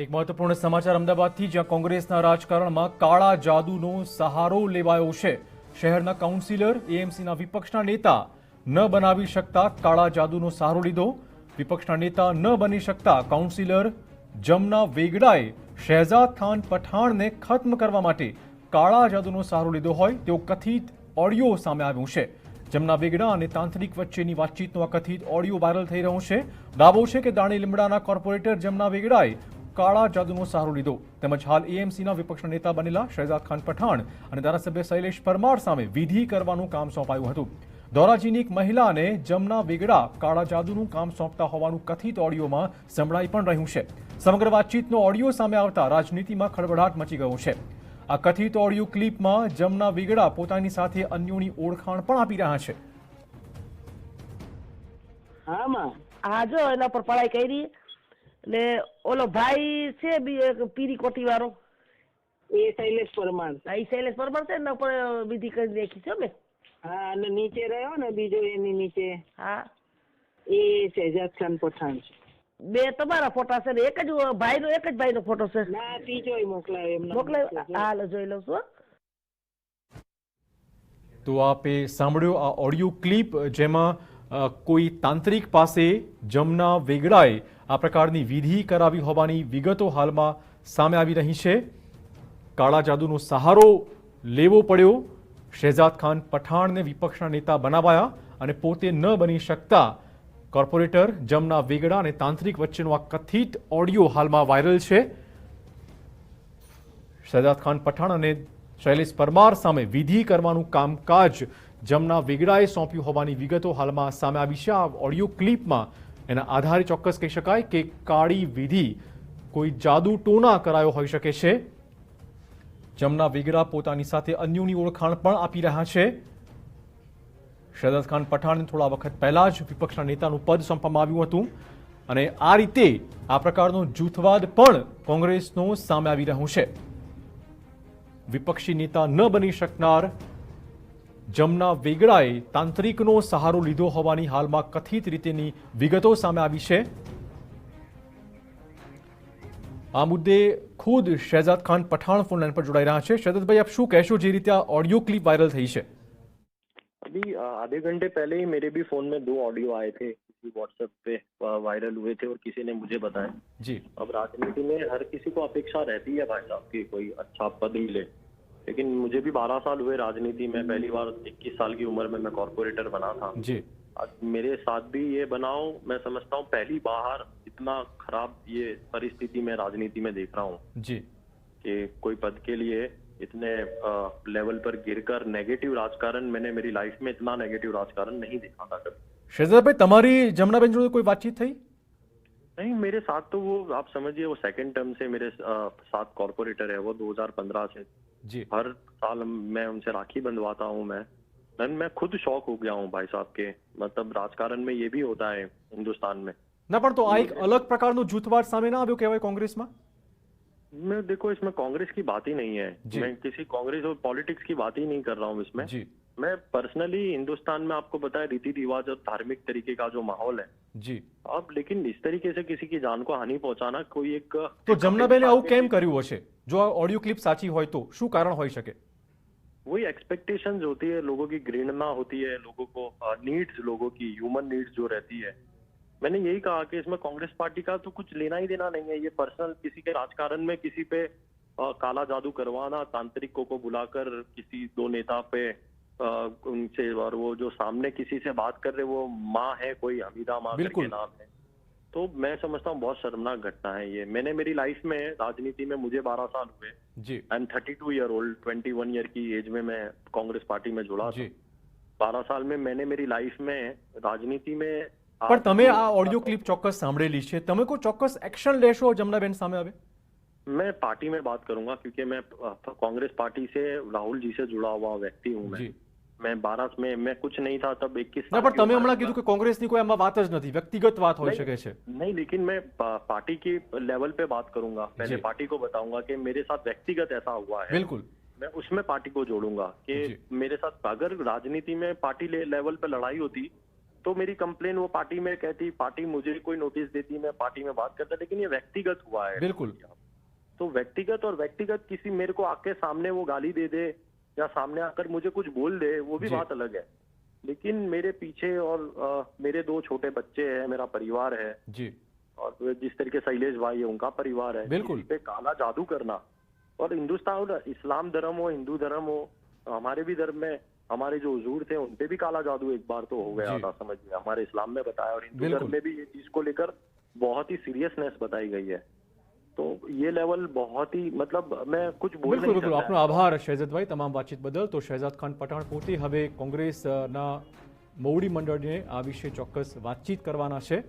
એક મહત્વપૂર્ણ સમાચાર અમદાવાદથી, જ્યાં કોંગ્રેસના રાજકારણમાં કાળા જાદુનો સહારો લેવાયો છે. શહેરના કાઉન્સિલર એએમસીના વિપક્ષના નેતા ન બનાવી શકતા કાળા જાદુનો સહારો લીધો. વિપક્ષના નેતા ન બની શકતા કાઉન્સિલર જમના વેગડાએ શહેજાદ ખાન પઠાણને ખત્મ કરવા માટે કાળા જાદુનો સહારો લીધો હોય તેવો કથિત ઓડિયો સામે આવ્યો છે. જમના વેગડા અને તાંત્રિક વચ્ચેની વાતચીતનો આ કથિત ઓડિયો વાયરલ થઈ રહ્યો છે. દાવો છે કે દાણી લીમડાના કોર્પોરેટર જમના વેગડાએ કાળા જાદુનો સહારો લીધો. તેમજ હાલ એએમસીના વિપક્ષના નેતા બનેલા શહેજાદ ખાન પઠાણ અને ધારાસભ્ય શૈલેષ પરમાર સામે વિધિ કરવાનું કામ સોંપાયું હતું. ધોરાજીની એક મહિલાને જમના વેગડા કાળા જાદુનું કામ સોંપતા હોવાનું કથિત ઓડિયોમાં સંભળાઈ પણ રહ્યું છે. સમગ્ર વાતચીતનો ઓડિયો સામે આવતા રાજનીતિમાં ખળબળાટ મચી ગયો છે. આ કથિત ઓડિયો ક્લિપમાં જમના વેગડા પોતાની સાથે અન્યોની ઓળખાણ પણ આપી રહ્યા છે. હા માં હા જો એના પર પઢાઈ કરી ને ઓલો ભાઈ છે પીરી કોટી વાળો એ શૈલેષ પરમાર. એ શૈલેષ પરમાર છે એના પર વિધિ કરી નાખી છે મેં. હા અને નીચે રહ્યો ને બીજો એની નીચે હા એ શહેજાદ ખાન પઠાણ છે. બે તમારા ફોટા છે ને એક જ ભાઈનો ફોટો છે. ના ત્રીજો મોકલાયો એમને મોકલાયો. હાલો જોઈ લઉં છું. તો આપે સાંભળ્યો આ ઓડિયો ક્લિપ, જેમાં કોઈ તાંત્રિક પાસે જમના વેગડાએ આ પ્રકારની વિધિ કરાવી હોવાની વિગતો હાલમાં સામે આવી રહી છે. કાળા જાદુનો સહારો લેવો પડ્યો. શહેજાદ ખાન પઠાણને વિપક્ષના નેતા બનાવાયા અને પોતે ન બની શકતા કોર્પોરેટર જમના વેગડા અને તાંત્રિક વચ્ચેનો આ કથિત ઓડિયો હાલમાં વાયરલ છે. શહેજાદ ખાન પઠાણ અને શૈલેષ પરમાર સામે વિધિ કરવાનું કામકાજ જમના વેગડાએ સોંપ્યું હોવાની વિગતો હાલમાં સામે આવી છે. આ ઓડિયો ક્લિપમાં એના આધારે ચોક્કસ કહી શકાય કે કાળી વિધિ, કોઈ જાદુ ટોના કરાયો હોઈ શકે છે. જમના વેગડા પોતાની સાથે અન્યોની ઓળખાણ પણ આપી રહ્યા છે. શહેજાદ ખાન પઠાણને થોડા વખત પહેલા જ વિપક્ષના નેતાનું પદ સોંપવામાં આવ્યું હતું અને આ રીતે આ પ્રકારનો જૂથવાદ પણ કોંગ્રેસનો સામે આવી રહ્યો છે. વિપક્ષી નેતા ન બની શકનાર જમના વેગડાએ તાંત્રિકનો સહારો લીધો હોવાની હાલમાં કથિત રીતેની વિગતો સામે આવી છે. આ મુદ્દે ખુદ શહેજાદ ખાન પઠાણ ફોન લાઈન પર જોડાઈ રહ્યા છે. શહેજાદભાઈ, આપ શું કહેશો જે રીતે આ ऑडियो क्लिप वायरल થઈ છે? अभी आधे घंटे पहले ही मेरे भी फोन में 2 ऑडियो आए थे, किसी व्हाट्सएप पे वायरल हुए थे और किसी ने मुझे बताया जी. अब राजनीति में हर किसी को अपेक्षा रहती है भाई साहब की कोई अच्छा पद मिले, लेकिन मुझे भी 12 साल हुए राजनीति में. पहली बार 21 साल की उम्र में मैं कॉर्पोरेटर बना था जी. आज मेरे साथ भी ये बनाओ, मैं समझता हूँ पहली बार इतना खराब ये परिस्थिति में राजनीति में देख रहा हूँ जी कि कोई पद के लिए इतने लेवल पर गिरकर नेगेटिव राजकारण, मैंने मेरी लाइफ में इतना नेगेटिव राजकारण नहीं देखा था कभी. શહેજાદભાઈ, તમારી જમનાબેન જોડે કોઈ વાતચીત થઈ? नहीं, मेरे साथ तो वो आप समझिए वो सेकंड टर्म से मेरे साथ कॉर्पोरेटर है, वो 2015 से जी. हर साल मैं उनसे राखी बंधवाता हूँ. मैं खुद शौक हो गया हूँ भाई साहब के, मतलब राजकारण में ये भी होता है हिंदुस्तान में. ના, પણ તો આ એક અલગ પ્રકારનો જૂથવાદ સામે ના આવ્યો કહેવાય કોંગ્રેસમાં? मैं देखो इसमें कांग्रेस की बात ही नहीं है, जी. मैं किसी कांग्रेस और पॉलिटिक्स की बात ही नहीं कर रहा हूँ इसमें. जी मैं पर्सनली हिंदुस्तान में आपको पता है रीति रिवाज और धार्मिक तरीके का जो माहौल है जी. अब, लेकिन इस तरीके से किसी की जान को हानि पहुंचाना कोई एक તો જમનાબેને આવું કેમ કર્યું હશે? જો આ ઓડિયો ક્લિપ સાચી હોય તો શું કારણ હોઈ શકે? वही एक्सपेक्टेशंस होती है, लोगों की घृणा होती है, लोगों को नीड्स, लोगों की ह्यूमन नीड्स जो रहती है. मैंने यही कहा कि इसमें कांग्रेस पार्टी का तो कुछ लेना ही देना नहीं है. ये पर्सनल किसी के राजकारण में किसी पे काला जादू करवाना, तांत्रिकों को बुलाकर किसी 2 नेता पे उनसे, और वो जो सामने किसी से बात कर रहे वो माँ है, कोई हमीदा माँ करके नाम है, तो मैं समझता हूँ बहुत शर्मनाक घटना है ये. मैंने मेरी लाइफ में राजनीति में मुझे 12 साल हुए जी. I am 32 year old, 21 year की एज में मैं कांग्रेस पार्टी में जुड़ा जी. था. 12 साल में मैंने मेरी लाइफ में राजनीति में પણ તમે આ ઓડિયો ક્લિપ ચોક્કસ સાંભળેલી છે, તમે કોઈ ચોક્કસ એક્શન લેશો જમનાબેન સામે આવે? मैं पार्टी में बात करूंगा क्योंकि मैं कांग्रेस पार्टी से राहुल जी से जुड़ा हुआ व्यक्ति हूँ. जी. मैं 12 में मैं कुछ नहीं था तब 21 ના, પણ તમે હમણાં કીધું કે કોંગ્રેસની કોઈ આમાં વાત જ નથી, વ્યક્તિગત વાત હોઈ શકે છે. नहीं, लेकिन मैं पार्टी की लेवल पे बात करूंगा. पहले जी. पार्टी को बताऊंगा कि मेरे साथ व्यक्तिगत ऐसा हुआ है. બિલકુલ. मैं उसमें पार्टी को जोड़ूंगा कि जी. मेरे साथ अगर राजनीति में पार्टी लेवल पे लड़ाई होती तो मेरी कंप्लेन वो पार्टी में कहती, पार्टी मुझे कोई नोटिस देती, मैं पार्टी में बात करता, लेकिन ये व्यक्तिगत हुआ है। बिल्कुल। तो व्यक्तिगत और व्यक्तिगत किसी मेरे को आके सामने वो गाली दे दे या सामने आकर मुझे कुछ बोल दे, वो भी जी। बात अलग है। लेकिन मेरे पीछे और मेरे 2 छोटे बच्चे हैं, मेरा परिवार है, जी और जिस तरीके शैलेश भाई है उनका परिवार है, बिल्कुल। किसी पे काला जादू करना, और हिंदुस्तान और इस्लाम धर्म हो, हिंदू धर्म हो, हमारे भी धर्म में हमारे जो हुजूर थे उनपे भी काला जादू एक बार तो हो गया जी। था, समझिए, हमारे इस्लाम में बताया, और हिंदू बिल्कुल। धर्म में भी ये चीज को लेकर बहुत ही सीरियसनेस बताई गई है। तो ये लेवल बहुत ही, मतलब मैं कुछ बोल બિલકુલ नहीं બિલકુલ सकता। આપનો આભાર શહેજાદભાઈ તમામ વાતચીત બદલ. તો શહેજાદ ખાન પઠાણ પોતે હવે કોંગ્રેસના મોવડી મંડળને આ વિશે ચોક્કસ વાતચીત કરવાના છે.